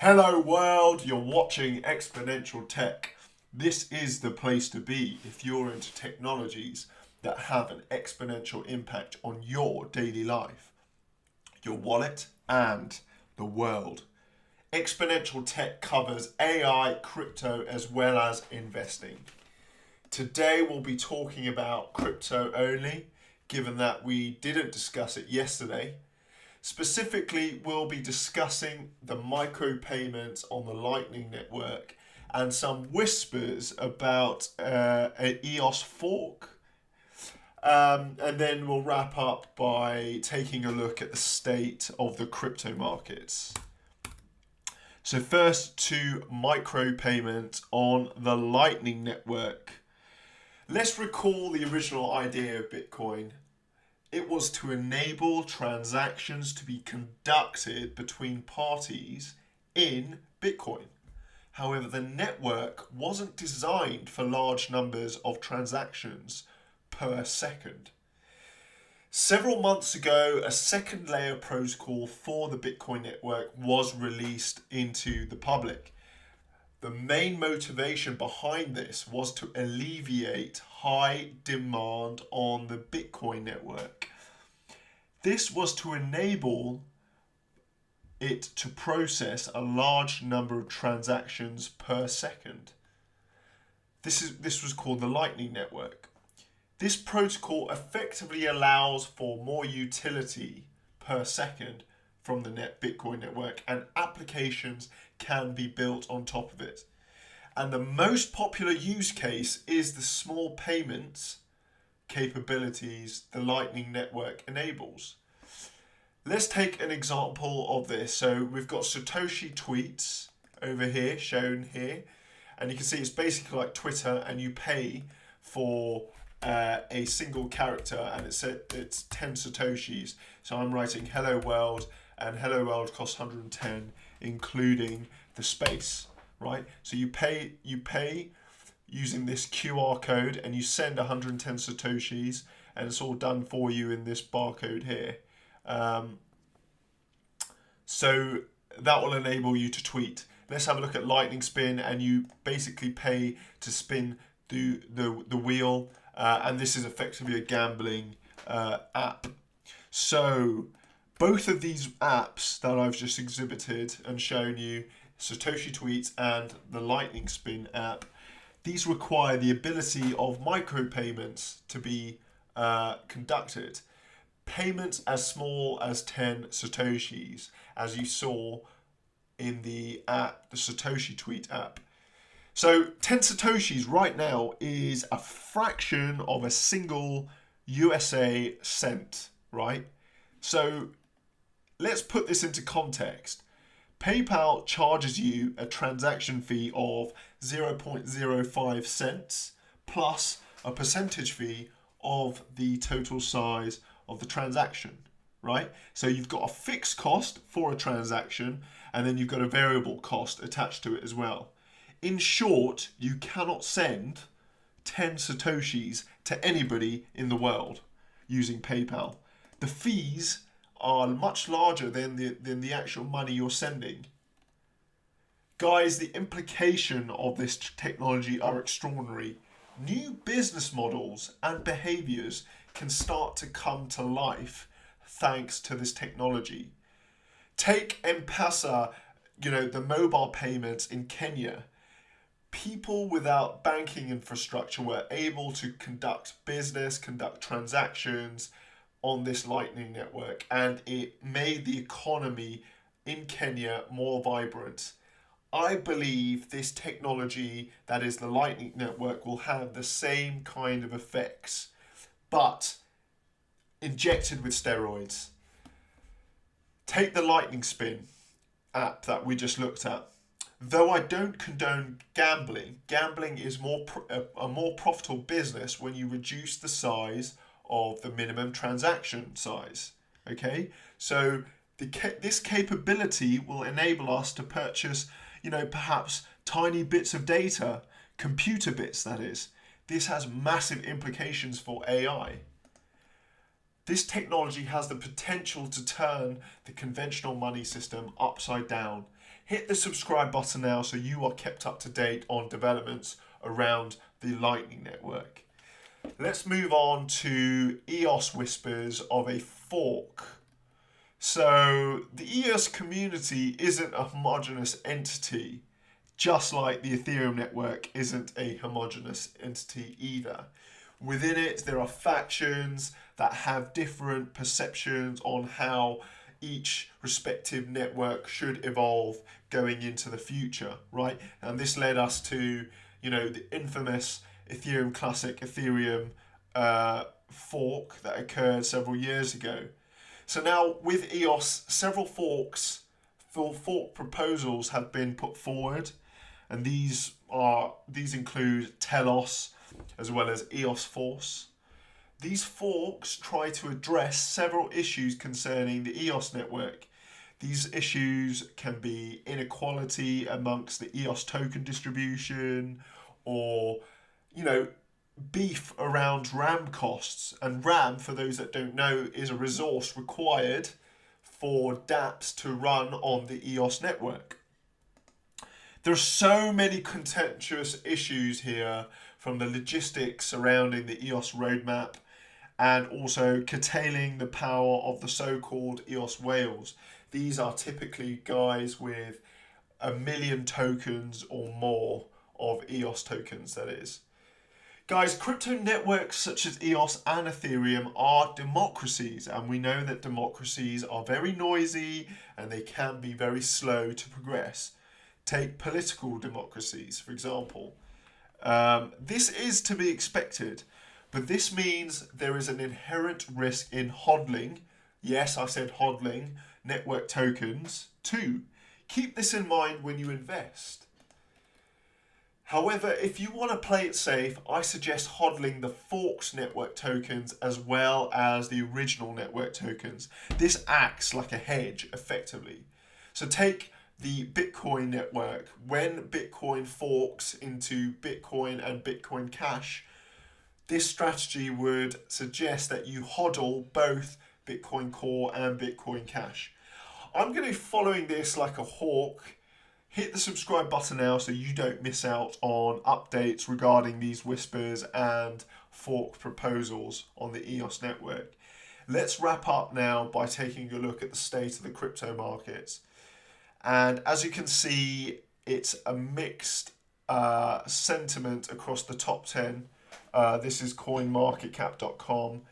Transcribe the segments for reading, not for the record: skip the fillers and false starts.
Hello world, you're watching Exponential Tech. This is the place to be if you're into technologies that have an exponential impact on your daily life, your wallet, and the world. Exponential Tech covers AI, crypto, as well as investing. Today we'll be talking about crypto only, given that we didn't discuss it yesterday. Specifically, we'll be discussing the micropayments on the Lightning Network and some whispers about an EOS fork. And then we'll wrap up by taking a look at the state of the crypto markets. So first to micropayments on the Lightning Network. Let's recall the original idea of Bitcoin. It was to enable transactions to be conducted between parties in Bitcoin. However, the network wasn't designed for large numbers of transactions per second. Several months ago, a second layer protocol for the Bitcoin network was released into the public. The main motivation behind this was to alleviate high demand on the Bitcoin network. This was to enable it to process a large number of transactions per second. This was called the Lightning Network. This protocol effectively allows for more utility per second from the Bitcoin network, and applications can be built on top of it. And the most popular use case is the small payments capabilities the Lightning Network enables. Let's take an example of this. So we've got Satoshi tweets over here, shown here, and you can see it's basically like Twitter, and you pay for a single character, and it's 10 Satoshis. So I'm writing hello world, and hello world costs 110, including the space, right? So you pay using this QR code, and you send 110 Satoshis, and it's all done for you in this barcode here. So that will enable you to tweet. Let's have a look at Lightning Spin, and you basically pay to spin the wheel, and this is effectively a gambling app. So both of these apps that I've just exhibited and shown you, Satoshi Tweets and the Lightning Spin app, these require the ability of micropayments to be conducted. Payments as small as 10 Satoshis, as you saw in the app, the Satoshi Tweet app. So 10 Satoshis right now is a fraction of a single USA cent, right? So let's put this into context. PayPal charges you a transaction fee of 0.05 cents plus a percentage fee of the total size of the transaction, right? So you've got a fixed cost for a transaction, and then you've got a variable cost attached to it as well. In short, you cannot send 10 Satoshis to anybody in the world using PayPal. The fees are much larger than the actual money you're sending. Guys, the implication of this technology are extraordinary. New business models and behaviors can start to come to life thanks to this technology. Take M-Pesa, the mobile payments in Kenya. People without banking infrastructure were able to conduct business, conduct transactions on this Lightning Network, and it made the economy in Kenya more vibrant. I believe this technology, that is the Lightning Network, will have the same kind of effects, but injected with steroids. Take the Lightning Spin app that we just looked at. Though I don't condone gambling, gambling is a more profitable business when you reduce the size of the minimum transaction size. Okay, so this capability will enable us to purchase, perhaps tiny bits of data, computer bits, that is. This has massive implications for AI. This technology has the potential to turn the conventional money system upside down. Hit the subscribe button now so you are kept up to date on developments around the Lightning Network. Let's move on to EOS whispers of a fork. So the EOS community isn't a homogeneous entity, just like the Ethereum network isn't a homogeneous entity either. Within it, there are factions that have different perceptions on how each respective network should evolve going into the future, right? And this led us to, the infamous Ethereum Classic Ethereum fork that occurred several years ago. So now with EOS, several fork proposals have been put forward, and these include Telos as well as EOS Force. These forks try to address several issues concerning the EOS network. These issues can be inequality amongst the EOS token distribution, or beef around RAM costs. And RAM, for those that don't know, is a resource required for dApps to run on the EOS network. There are so many contentious issues here, from the logistics surrounding the EOS roadmap and also curtailing the power of the so-called EOS whales. These are typically guys with 1 million tokens or more of EOS tokens, that is. Guys, crypto networks such as EOS and Ethereum are democracies, and we know that democracies are very noisy and they can be very slow to progress. Take political democracies, for example. This is to be expected, but this means there is an inherent risk in hodling, yes, I said hodling, network tokens too. Keep this in mind when you invest. However, if you want to play it safe, I suggest hodling the forks network tokens as well as the original network tokens. This acts like a hedge, effectively. So take the Bitcoin network. When Bitcoin forks into Bitcoin and Bitcoin Cash, this strategy would suggest that you hodl both Bitcoin Core and Bitcoin Cash. I'm going to be following this like a hawk. Hit the subscribe button now so you don't miss out on updates regarding these whispers and fork proposals on the EOS network. Let's wrap up now by taking a look at the state of the crypto markets. And as you can see, it's a mixed sentiment across the top 10. This is coinmarketcap.com.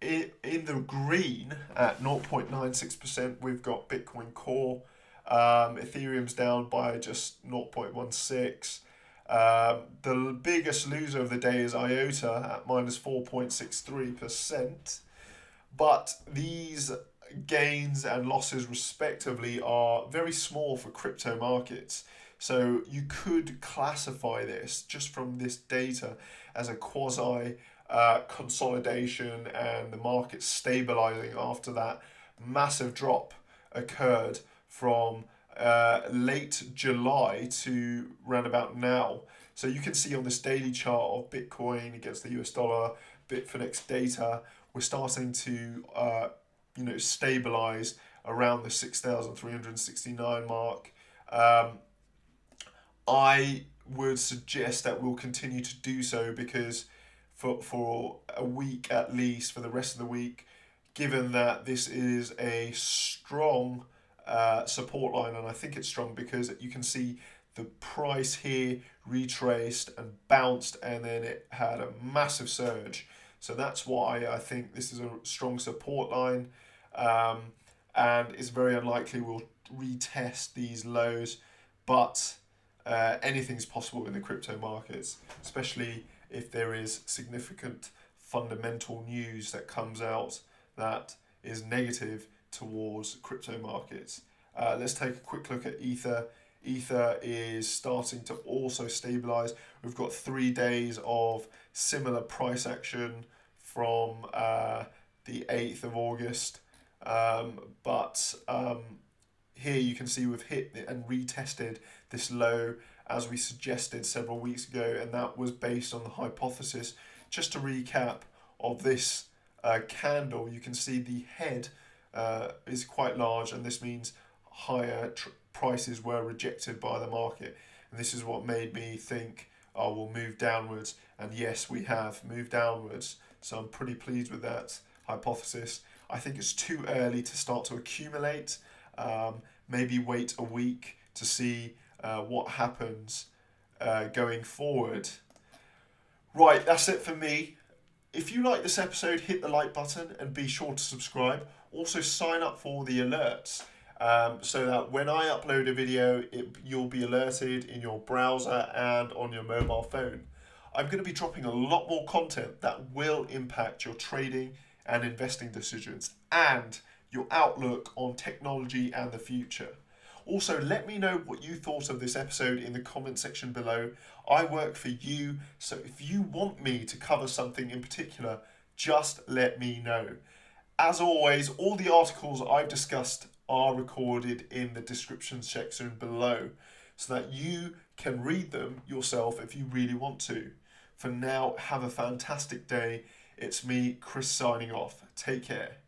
In the green at 0.96%, we've got Bitcoin Core. Ethereum's down by just 0.16. The biggest loser of the day is IOTA at minus 4.63%. But these gains and losses respectively are very small for crypto markets. So you could classify this just from this data as a quasi consolidation and the market stabilizing after that massive drop occurred from late July to round about now. So you can see on this daily chart of Bitcoin against the US dollar, Bitfinex data, we're starting to stabilize around the 6,369 mark. I would suggest that we'll continue to do so, because for a week at least, for the rest of the week, given that this is a strong support line, and I think it's strong because you can see the price here retraced and bounced, and then it had a massive surge. So that's why I think this is a strong support line, and it's very unlikely we'll retest these lows, but anything's possible in the crypto markets, especially if there is significant fundamental news that comes out that is negative towards crypto markets. Let's take a quick look at Ether. Ether is starting to also stabilize. We've got 3 days of similar price action from the 8th of August. But here you can see we've hit and retested this low as we suggested several weeks ago, and that was based on the hypothesis. Just to recap of this candle, you can see the head is quite large, and this means higher prices were rejected by the market. And this is what made me think, oh, we'll move downwards. And yes, we have moved downwards. So I'm pretty pleased with that hypothesis. I think it's too early to start to accumulate. Maybe wait a week to see what happens going forward. Right, that's it for me. If you like this episode, hit the like button and be sure to subscribe. Also sign up for the alerts so that when I upload a video, you'll be alerted in your browser and on your mobile phone. I'm going to be dropping a lot more content that will impact your trading and investing decisions and your outlook on technology and the future. Also, let me know what you thought of this episode in the comment section below. I work for you, so if you want me to cover something in particular, just let me know. As always, all the articles I've discussed are recorded in the description section below, so that you can read them yourself if you really want to. For now, have a fantastic day. It's me, Chris, signing off. Take care.